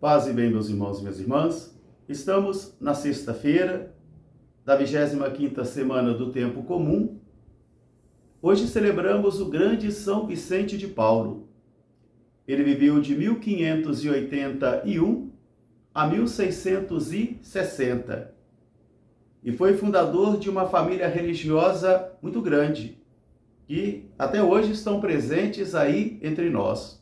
Paz e bem, meus irmãos e minhas irmãs. Estamos na sexta-feira da 25ª semana do Tempo Comum. Hoje celebramos o grande São Vicente de Paulo. Ele viveu de 1581 a 1660 e foi fundador de uma família religiosa muito grande, que até hoje estão presentes aí entre nós.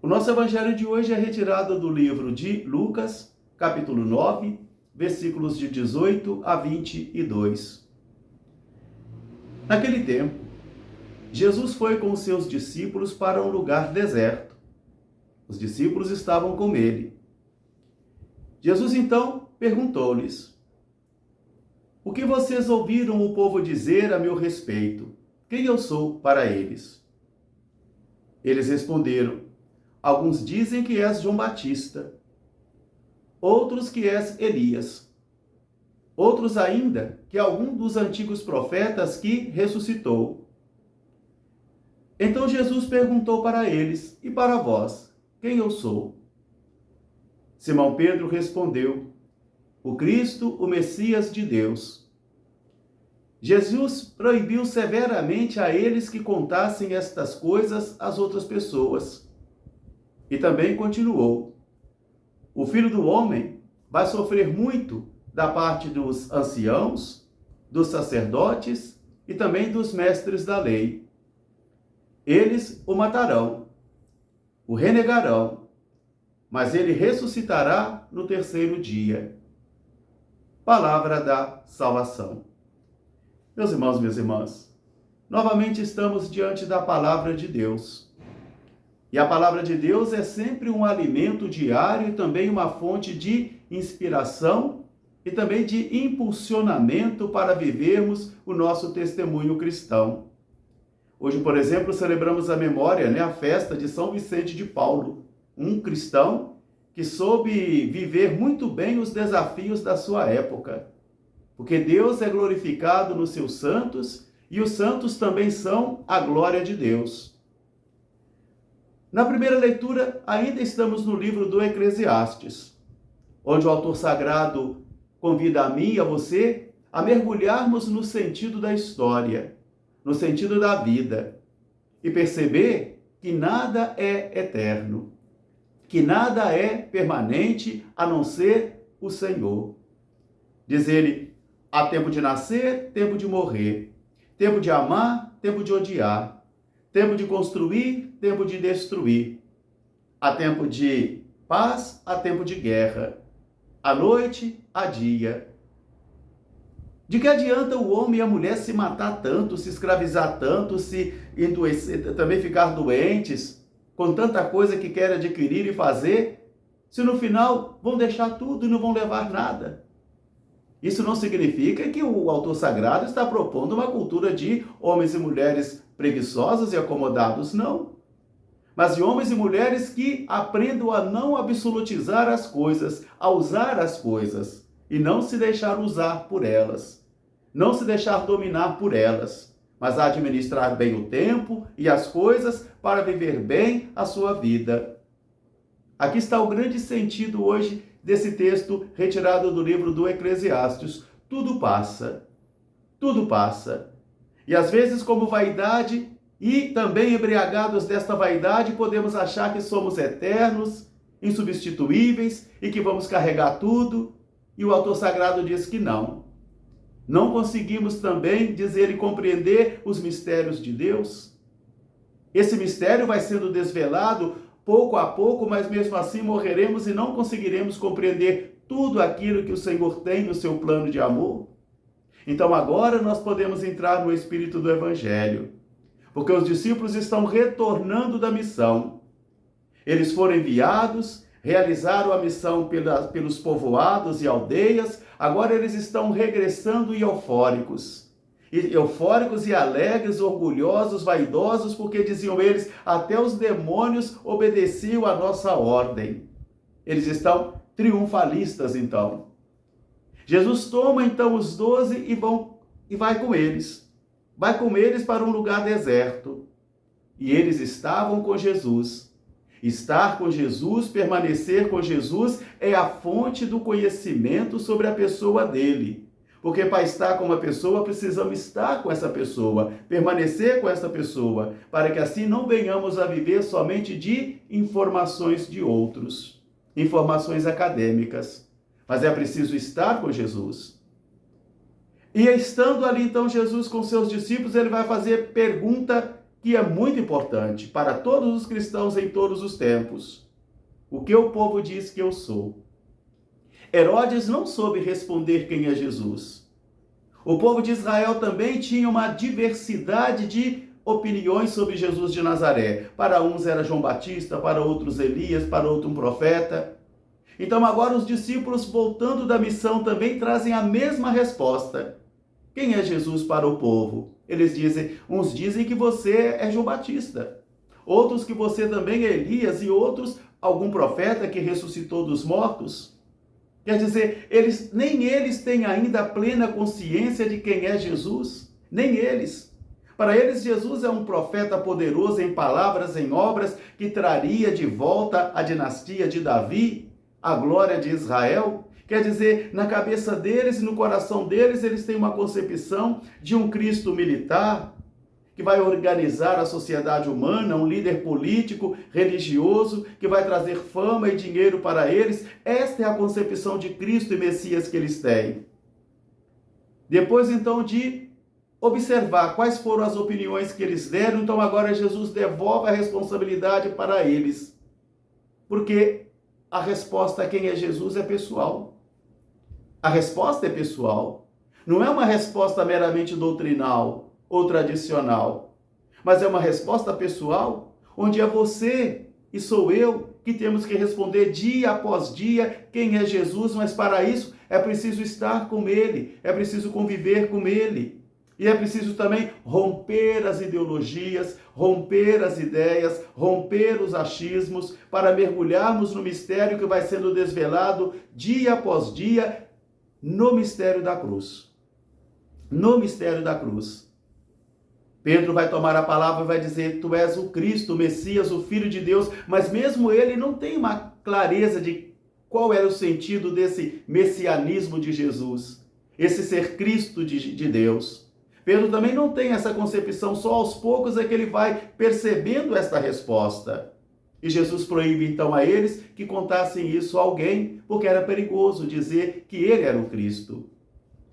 O nosso evangelho de hoje é retirado do livro de Lucas, capítulo 9, versículos de 18 a 22. Naquele tempo, Jesus foi com os seus discípulos para um lugar deserto. Os discípulos estavam com ele. Jesus então perguntou-lhes: "O que vocês ouviram o povo dizer a meu respeito? Quem eu sou para eles?" Eles responderam: "Alguns dizem que és João Batista, outros que és Elias, outros ainda que algum dos antigos profetas que ressuscitou." Então Jesus perguntou para eles: "E para vós, quem eu sou?" Simão Pedro respondeu: "O Cristo, o Messias de Deus." Jesus proibiu severamente a eles que contassem estas coisas às outras pessoas. E também continuou: "O Filho do Homem vai sofrer muito da parte dos anciãos, dos sacerdotes e também dos mestres da lei. Eles o matarão, o renegarão, mas ele ressuscitará no terceiro dia." Palavra da salvação. Meus irmãos, minhas irmãs, novamente estamos diante da palavra de Deus. E a palavra de Deus é sempre um alimento diário e também uma fonte de inspiração e também de impulsionamento para vivermos o nosso testemunho cristão. Hoje, por exemplo, celebramos a memória, a festa de São Vicente de Paulo, um cristão que soube viver muito bem os desafios da sua época. Porque Deus é glorificado nos seus santos e os santos também são a glória de Deus. Na primeira leitura, ainda estamos no livro do Eclesiastes, onde o autor sagrado convida a mim e a você a mergulharmos no sentido da história, no sentido da vida, e perceber que nada é eterno, que nada é permanente a não ser o Senhor. Diz ele: "Há tempo de nascer, tempo de morrer, tempo de amar, tempo de odiar, tempo de construir, tempo de destruir. Há tempo de paz, há tempo de guerra. À noite, há dia." De que adianta o homem e a mulher se matar tanto, se escravizar tanto, se endoecer, também ficar doentes, com tanta coisa que querem adquirir e fazer, se no final vão deixar tudo e não vão levar nada? Isso não significa que o autor sagrado está propondo uma cultura de homens e mulheres preguiçosos e acomodados, não. Mas de homens e mulheres que aprendam a não absolutizar as coisas, a usar as coisas e não se deixar usar por elas, não se deixar dominar por elas, mas a administrar bem o tempo e as coisas para viver bem a sua vida. Aqui está o grande sentido hoje desse texto retirado do livro do Eclesiastes. Tudo passa. Tudo passa. E às vezes, como vaidade e também embriagados desta vaidade, podemos achar que somos eternos, insubstituíveis e que vamos carregar tudo. E o autor sagrado diz que não. Não conseguimos também dizer e compreender os mistérios de Deus. Esse mistério vai sendo desvelado pouco a pouco, mas mesmo assim morreremos e não conseguiremos compreender tudo aquilo que o Senhor tem no seu plano de amor. Então agora nós podemos entrar no espírito do Evangelho, porque os discípulos estão retornando da missão. Eles foram enviados, realizaram a missão pelos povoados e aldeias, agora eles estão regressando e eufóricos e alegres, orgulhosos, vaidosos, porque diziam eles: até os demônios obedeciam à nossa ordem. Eles estão triunfalistas, então. Jesus toma, então, os 12 e vai com eles. Vai com eles para um lugar deserto. E eles estavam com Jesus. Estar com Jesus, permanecer com Jesus, é a fonte do conhecimento sobre a pessoa dele. Porque para estar com uma pessoa, precisamos estar com essa pessoa, permanecer com essa pessoa, para que assim não venhamos a viver somente de informações de outros, informações acadêmicas. Mas é preciso estar com Jesus. E estando ali então Jesus com seus discípulos, ele vai fazer pergunta que é muito importante para todos os cristãos em todos os tempos. O que o povo diz que eu sou? Herodes não soube responder quem é Jesus. O povo de Israel também tinha uma diversidade de opiniões sobre Jesus de Nazaré. Para uns era João Batista, para outros Elias, para outro um profeta. Então agora os discípulos, voltando da missão, também trazem a mesma resposta. Quem é Jesus para o povo? Eles dizem, uns dizem que você é João Batista, outros que você também é Elias e outros algum profeta que ressuscitou dos mortos. Quer dizer, nem eles têm ainda a plena consciência de quem é Jesus, nem eles. Para eles, Jesus é um profeta poderoso em palavras, em obras, que traria de volta a dinastia de Davi, a glória de Israel. Quer dizer, na cabeça deles e no coração deles, eles têm uma concepção de um Cristo militar, que vai organizar a sociedade humana, um líder político, religioso, que vai trazer fama e dinheiro para eles. Esta é a concepção de Cristo e Messias que eles têm. Depois, então, de observar quais foram as opiniões que eles deram, então agora Jesus devolve a responsabilidade para eles. Porque a resposta a quem é Jesus é pessoal. A resposta é pessoal. Não é uma resposta meramente doutrinal ou tradicional, mas é uma resposta pessoal, onde é você e sou eu que temos que responder dia após dia quem é Jesus, mas para isso é preciso estar com ele, é preciso conviver com ele, e é preciso também romper as ideologias, romper as ideias, romper os achismos, para mergulharmos no mistério que vai sendo desvelado dia após dia, no mistério da cruz. No mistério da cruz. Pedro vai tomar a palavra e vai dizer, tu és o Cristo, o Messias, o Filho de Deus, mas mesmo ele não tem uma clareza de qual era o sentido desse messianismo de Jesus, esse ser Cristo de Deus. Pedro também não tem essa concepção, só aos poucos é que ele vai percebendo esta resposta. E Jesus proíbe então a eles que contassem isso a alguém, porque era perigoso dizer que ele era o Cristo.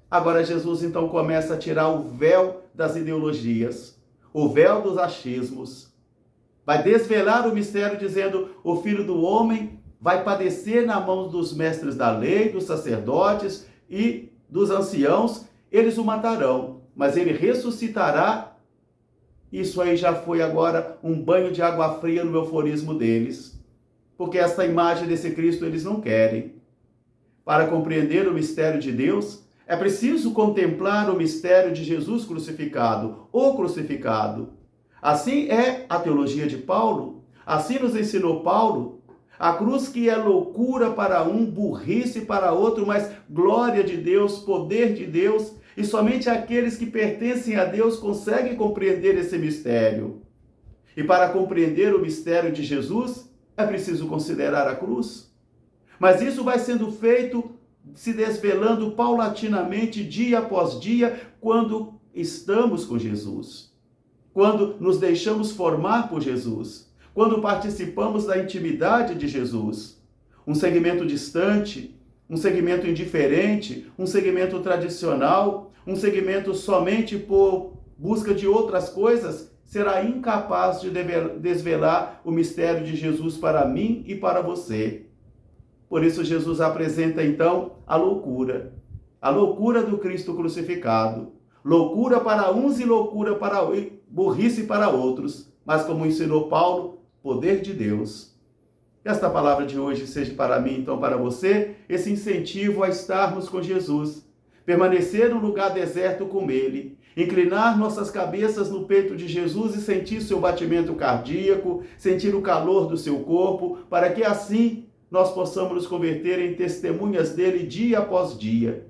Agora Jesus então começa a tirar o véu das ideologias, o véu dos achismos. Vai desvelar o mistério dizendo, o Filho do Homem vai padecer na mão dos mestres da lei, dos sacerdotes e dos anciãos, eles o matarão, mas ele ressuscitará. Isso aí já foi agora um banho de água fria no euforismo deles, porque essa imagem desse Cristo eles não querem. Para compreender o mistério de Deus, é preciso contemplar o mistério de Jesus crucificado, o crucificado. Assim é a teologia de Paulo, assim nos ensinou Paulo. A cruz que é loucura para um, burrice para outro, mas glória de Deus, poder de Deus, e somente aqueles que pertencem a Deus conseguem compreender esse mistério. E para compreender o mistério de Jesus, é preciso considerar a cruz. Mas isso vai sendo feito se desvelando paulatinamente, dia após dia, quando estamos com Jesus, quando nos deixamos formar por Jesus, quando participamos da intimidade de Jesus. Um segmento distante, um segmento indiferente, um segmento tradicional, um segmento somente por busca de outras coisas, será incapaz de desvelar o mistério de Jesus para mim e para você. Por isso Jesus apresenta então a loucura do Cristo crucificado. Loucura para uns e loucura para burrice para outros, mas como ensinou Paulo, poder de Deus. Esta palavra de hoje seja para mim, então para você, esse incentivo a estarmos com Jesus, permanecer no lugar deserto com Ele, inclinar nossas cabeças no peito de Jesus e sentir seu batimento cardíaco, sentir o calor do seu corpo, para que assim nós possamos nos converter em testemunhas dele dia após dia.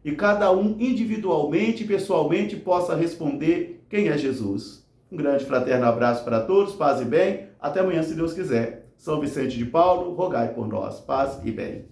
E cada um individualmente, pessoalmente, possa responder quem é Jesus. Um grande fraterno abraço para todos, paz e bem. Até amanhã, se Deus quiser. São Vicente de Paulo, rogai por nós. Paz e bem.